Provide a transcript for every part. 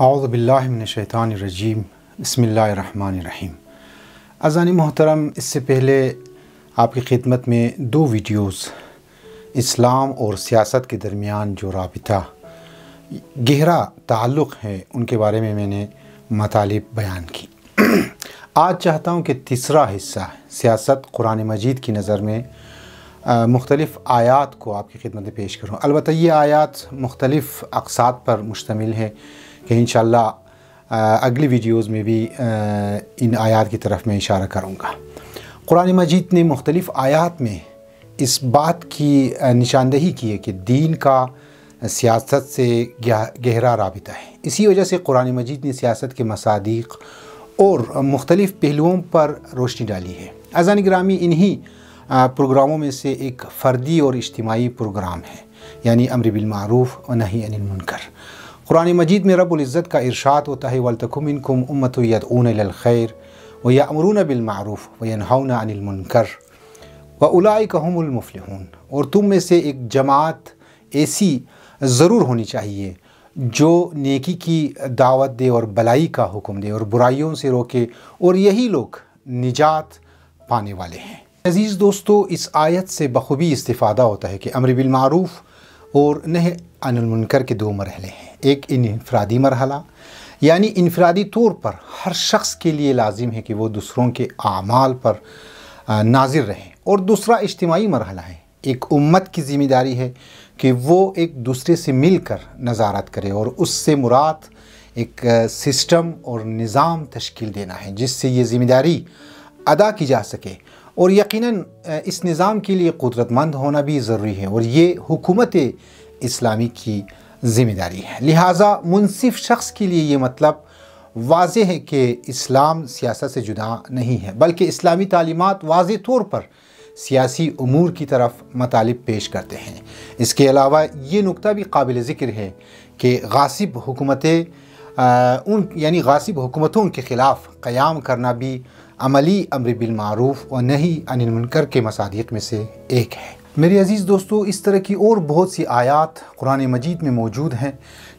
اعوذ باللہ من الشیطان الرجیم بسم اللہ الرحمن الرحیم۔ اذان محترم، اس سے پہلے آپ کی خدمت میں دو ویڈیوز اسلام اور سیاست کے درمیان جو رابطہ گہرا تعلق ہے ان کے بارے میں نے مطالب بیان کی۔ آج چاہتا ہوں کہ تیسرا حصہ سیاست قرآن مجید کی نظر میں مختلف آیات کو آپ کی خدمت میں پیش کروں۔ البتہ یہ آیات مختلف اقساط پر مشتمل ہے کہ انشاءاللہ اگلی ویڈیوز میں بھی ان آیات کی طرف میں اشارہ کروں گا۔ قرآن مجید نے مختلف آیات میں اس بات کی نشاندہی کی ہے کہ دین کا سیاست سے گہرا رابطہ ہے۔ اسی وجہ سے قرآن مجید نے سیاست کے مصادیق اور مختلف پہلوؤں پر روشنی ڈالی ہے۔ عزیزان گرامی، انہی پروگراموں میں سے ایک فردی اور اجتماعی پروگرام ہے، یعنی امر بالمعروف و نہی عن المنکر۔ قرآن مجید میں رب العزت کا ارشاد ہوتا ہے وَلْتَكُن مِّنكُمْ أُمَّةٌ يَدْعُونَ إِلَى الْخَيْرِ وَيَأْمُرُونَ بِالْمَعْرُوفِ وَيَنْهَوْنَ عَنِ الْمُنكَرِ وَأُولَٰئِكَ هُمُ الْمُفْلِحُونَ۔ اور تم میں سے ایک جماعت ایسی ضرور ہونی چاہیے جو نیکی کی دعوت دے اور بلائی کا حکم دے اور برائیوں سے روکے، اور یہی لوگ نجات پانے والے ہیں۔ عزیز دوستو، اس آیت سے بخوبی استفادہ ہوتا ہے کہ امر بالمعروف اور نہی عن المنکر کے دو مرحلے ہیں۔ ایک انفرادی مرحلہ، یعنی انفرادی طور پر ہر شخص کے لیے لازم ہے کہ وہ دوسروں کے اعمال پر ناظر رہیں، اور دوسرا اجتماعی مرحلہ ہے۔ ایک امت کی ذمہ داری ہے کہ وہ ایک دوسرے سے مل کر نظارت کرے، اور اس سے مراد ایک سسٹم اور نظام تشکیل دینا ہے جس سے یہ ذمہ داری ادا کی جا سکے، اور یقیناً اس نظام کے لیے قدرت مند ہونا بھی ضروری ہے، اور یہ حکومت اسلامی کی ذمہ داری ہے۔ لہٰذا منصف شخص کے لیے یہ مطلب واضح ہے کہ اسلام سیاست سے جدا نہیں ہے، بلکہ اسلامی تعلیمات واضح طور پر سیاسی امور کی طرف مطالب پیش کرتے ہیں۔ اس کے علاوہ یہ نقطہ بھی قابل ذکر ہے کہ غاصب حکومتوں کے خلاف قیام کرنا بھی عملی امر بالمعروف و نہی عن المنکر کے مصادیق میں سے ایک ہے۔ میرے عزیز دوستو، اس طرح کی اور بہت سی آیات قرآن مجید میں موجود ہیں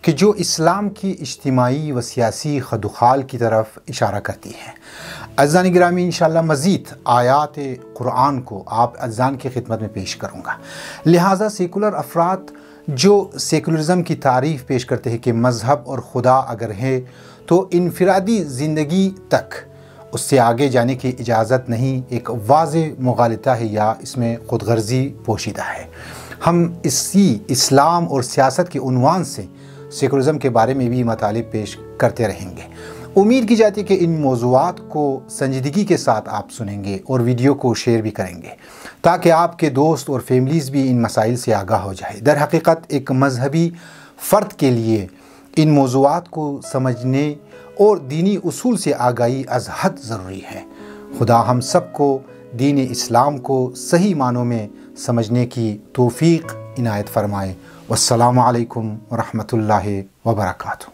کہ جو اسلام کی اجتماعی و سیاسی خدوخال کی طرف اشارہ کرتی ہیں۔ عزیزان گرامی، انشاءاللہ مزید آیات قرآن کو آپ عزیزان کی خدمت میں پیش کروں گا۔ لہٰذا سیکولر افراد جو سیکولرزم کی تعریف پیش کرتے ہیں کہ مذہب اور خدا اگر ہے تو انفرادی زندگی تک اس سے آگے جانے کی اجازت نہیں، ایک واضح مغالطہ ہے یا اس میں خود غرضی پوشیدہ ہے۔ ہم اسی اسلام اور سیاست کے عنوان سے سیکولرزم کے بارے میں بھی مطالب پیش کرتے رہیں گے۔ امید کی جاتی ہے کہ ان موضوعات کو سنجیدگی کے ساتھ آپ سنیں گے اور ویڈیو کو شیئر بھی کریں گے تاکہ آپ کے دوست اور فیملیز بھی ان مسائل سے آگاہ ہو جائے۔ در حقیقت ایک مذہبی فرد کے لیے ان موضوعات کو سمجھنے اور دینی اصول سے آگاہی از حد ضروری ہے۔ خدا ہم سب کو دین اسلام کو صحیح معنوں میں سمجھنے کی توفیق عنایت فرمائے۔ والسلام علیکم ورحمۃ اللہ وبرکاتہ۔